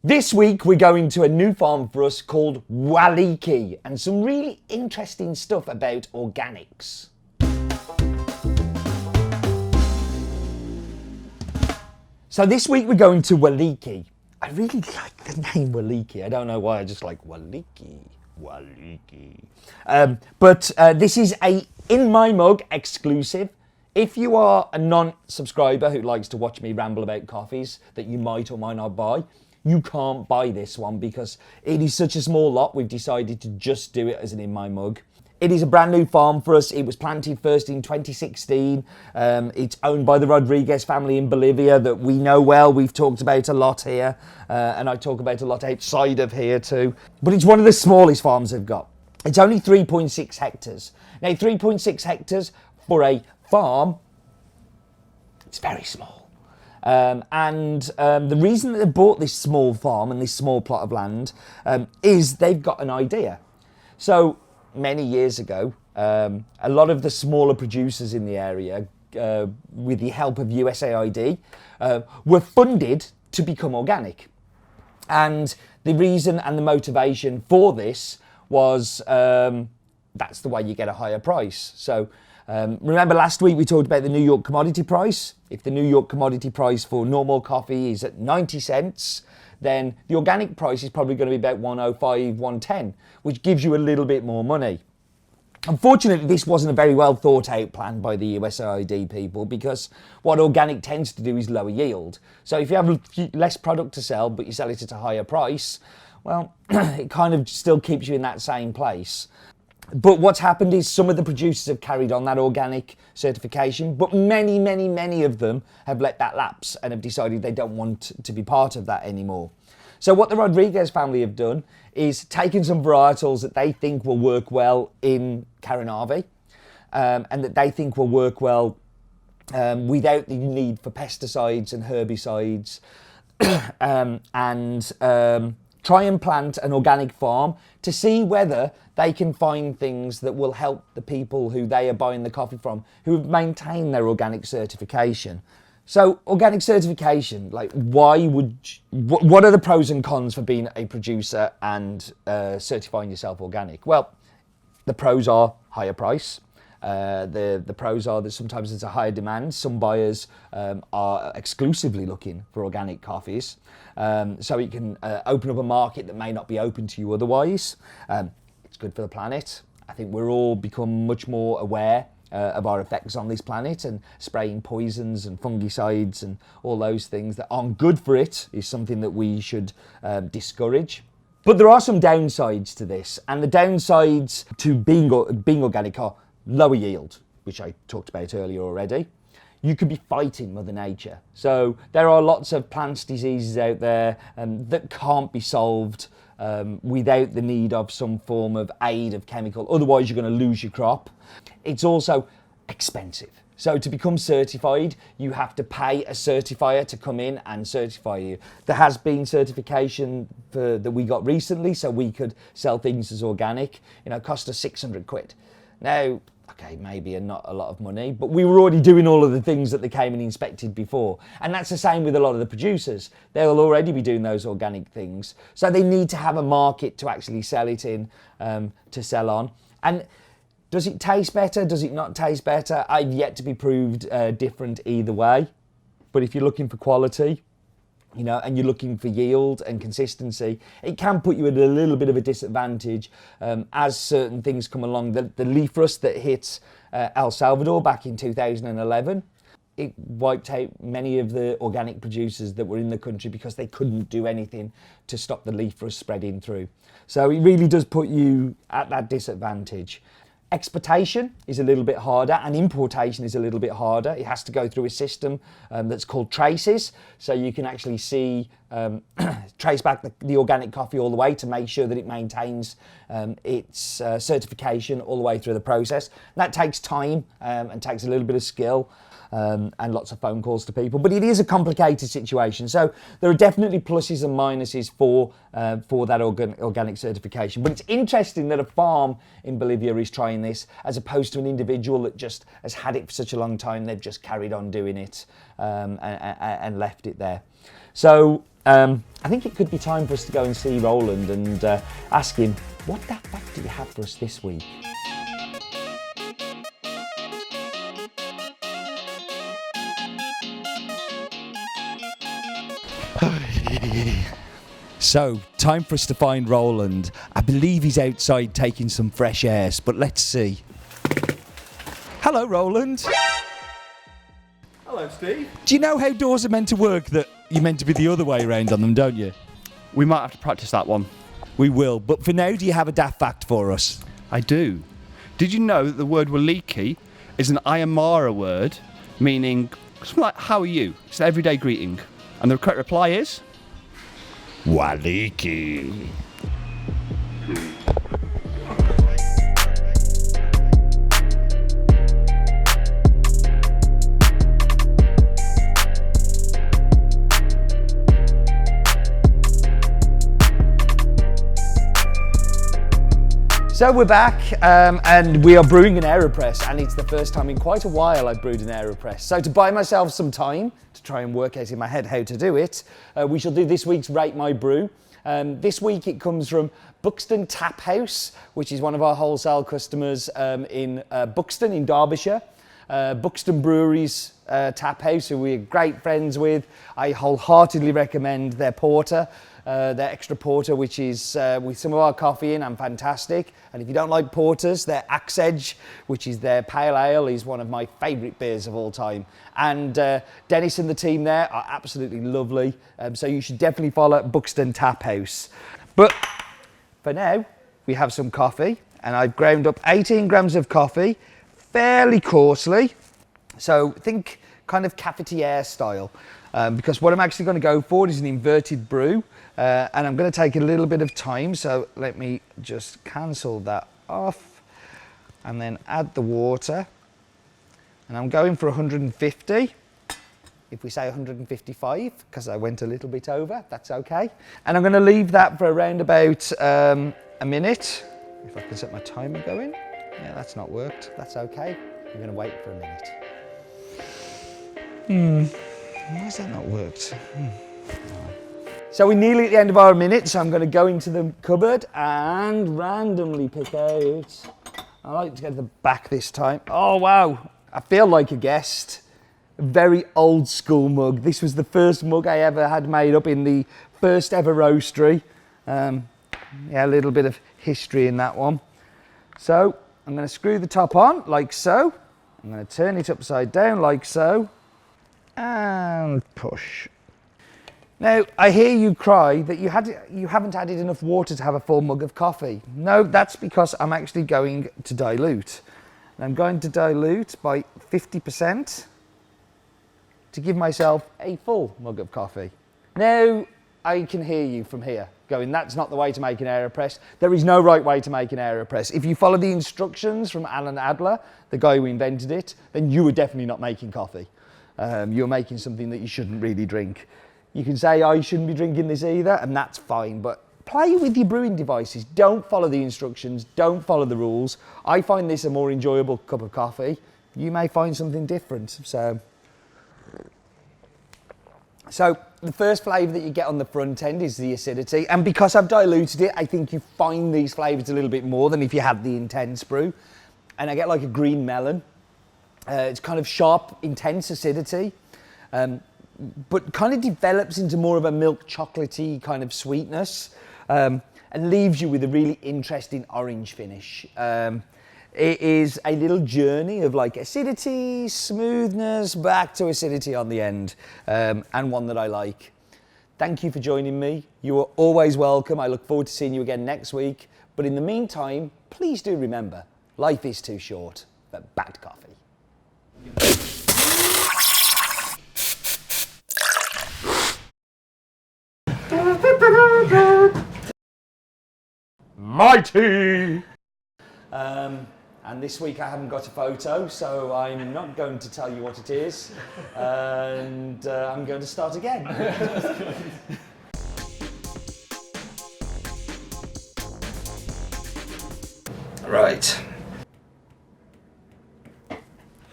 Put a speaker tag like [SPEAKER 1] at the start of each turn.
[SPEAKER 1] This week we're going to a new farm for us called Waliki and some really interesting stuff about organics. So this week we're going to Waliki. I really like the name Waliki. I don't know why, I just like Waliki. But this is a In My Mug exclusive. If you are a non-subscriber who likes to watch me ramble about coffees that you might or might not buy, you can't buy this one because it is such a small lot. We've decided to just do it as an In My Mug. It is a brand new farm for us. It was planted first in 2016. It's owned by the Rodriguez family in Bolivia that we know well. We've talked about a lot here, and I talk about a lot outside of here too. But it's one of the smallest farms they've got. It's only 3.6 hectares. Now, 3.6 hectares for a farm, it's very small. The reason that they bought this small farm and this small plot of land is they've got an idea. So many years ago, a lot of the smaller producers in the area, with the help of USAID, were funded to become organic. And the reason and the motivation for this was that's the way you get a higher price. So remember last week we talked about the New York commodity price. If the New York commodity price for normal coffee is at 90 cents, then the organic price is probably going to be about 105, 110, which gives you a little bit more money. Unfortunately, this wasn't a very well thought out plan by the USAID people because what organic tends to do is lower yield. So if you have less product to sell, but you sell it at a higher price, well, it kind of still keeps you in that same place. But what's happened is some of the producers have carried on that organic certification, but many of them have let that lapse and have decided they don't want to be part of that anymore. So what the Rodriguez family have done is taken some varietals that they think will work well in Caranavi, and that they think will work well without the need for pesticides and herbicides, try and plant an organic farm to see whether they can find things that will help the people who they are buying the coffee from, who have maintained their organic certification. So organic certification, like what are the pros and cons for being a producer and certifying yourself organic? Well, the pros are higher price. The pros are that sometimes there's a higher demand. Some buyers are exclusively looking for organic coffees. So it can open up a market that may not be open to you otherwise. It's good for the planet. I think we're all become much more aware of our effects on this planet, and spraying poisons and fungicides and all those things that aren't good for it is something that we should discourage. But there are some downsides to this, and the downsides to being organic are lower yield, which I talked about earlier already. You could be fighting Mother Nature. So there are lots of plant diseases out there that can't be solved without the need of some form of aid of chemical. Otherwise, you're going to lose your crop. It's also expensive. So to become certified, you have to pay a certifier to come in and certify you. There has been certification that we got recently, so we could sell things as organic. It cost us 600 quid. Now, okay, maybe not a lot of money, but we were already doing all of the things that they came and inspected before. And that's the same with a lot of the producers. They'll already be doing those organic things. So they need to have a market to actually sell it in, to sell on. And does it taste better? Does it not taste better? I've yet to be proved different either way. But if you're looking for quality, and you're looking for yield and consistency, it can put you at a little bit of a disadvantage as certain things come along. The leaf rust that hit El Salvador back in 2011, it wiped out many of the organic producers that were in the country because they couldn't do anything to stop the leaf rust spreading through. So it really does put you at that disadvantage. Exportation is a little bit harder, and importation is a little bit harder. It has to go through a system that's called traces, so you can actually see, trace back the organic coffee all the way to make sure that it maintains its certification all the way through the process. That takes time and takes a little bit of skill. And lots of phone calls to people, but it is a complicated situation. So there are definitely pluses and minuses for that organic certification. But it's interesting that a farm in Bolivia is trying this, as opposed to an individual that just has had it for such a long time. They've just carried on doing it and left it there. So I think it could be time for us to go and see Roland and ask him, what daft fact do you have for us this week? So, time for us to find Roland. I believe he's outside taking some fresh airs, but let's see. Hello, Roland.
[SPEAKER 2] Hello, Steve.
[SPEAKER 1] Do you know how doors are meant to work, that you're meant to be the other way around on them, don't you?
[SPEAKER 2] We might have to practice that one.
[SPEAKER 1] We will, but for now, do you have a daft fact for us?
[SPEAKER 2] I do. Did you know that the word Waliki is an Ayamara word, meaning something like, how are you? It's an everyday greeting. And the correct reply is?
[SPEAKER 1] Waliki. So we're back and we are brewing an AeroPress, and it's the first time in quite a while I've brewed an AeroPress. So to buy myself some time to try and work out in my head how to do it, we shall do this week's Rate My Brew. This week it comes from Buxton Tap House, which is one of our wholesale customers in Buxton in Derbyshire. Buxton Breweries Tap House, who we're great friends with. I wholeheartedly recommend their porter. Their extra porter, which is with some of our coffee in, and fantastic. And if you don't like porters, their Axe Edge, which is their pale ale, is one of my favourite beers of all time. And Dennis and the team there are absolutely lovely. So you should definitely follow Buxton Tap House. But for now, we have some coffee, and I've ground up 18 grams of coffee fairly coarsely. So think kind of cafetiere style. Because what I'm actually going to go for is an inverted brew, and I'm going to take a little bit of time, so let me just cancel that off and then add the water, and I'm going for 150. If we say 155, because I went a little bit over, that's okay. And I'm going to leave that for around about a minute. If I can set my timer going. Yeah, that's not worked, that's okay. I'm going to wait for a minute. Why has that not worked? So we're nearly at the end of our minute, so I'm going to go into the cupboard and randomly pick out. I like to go to the back this time. Oh wow, I feel like a guest. A very old school mug. This was the first mug I ever had made up in the first ever roastery. Yeah, a little bit of history in that one. So I'm going to screw the top on like so. I'm going to turn it upside down like so. And push. Now, I hear you cry that you haven't added enough water to have a full mug of coffee. No, that's because I'm actually going to dilute. And I'm going to dilute by 50% to give myself a full mug of coffee. Now, I can hear you from here going, that's not the way to make an AeroPress. There is no right way to make an AeroPress. If you follow the instructions from Alan Adler, the guy who invented it, then you were definitely not making coffee. You're making something that you shouldn't really drink. You can say, oh, you shouldn't be drinking this either, and that's fine, but play with your brewing devices. Don't follow the instructions, don't follow the rules. I find this a more enjoyable cup of coffee. You may find something different. So the first flavour that you get on the front end is the acidity, and because I've diluted it, I think you find these flavours a little bit more than if you had the intense brew. And I get like a green melon. It's kind of sharp, intense acidity, but kind of develops into more of a milk chocolatey kind of sweetness, and leaves you with a really interesting orange finish. It is a little journey of like acidity, smoothness, back to acidity on the end, and one that I like. Thank you for joining me. You are always welcome. I look forward to seeing you again next week. But in the meantime, please do remember, life is too short for bad coffee. Mighty! And this week I haven't got a photo, so I'm not going to tell you what it is, and I'm going to start again. Right.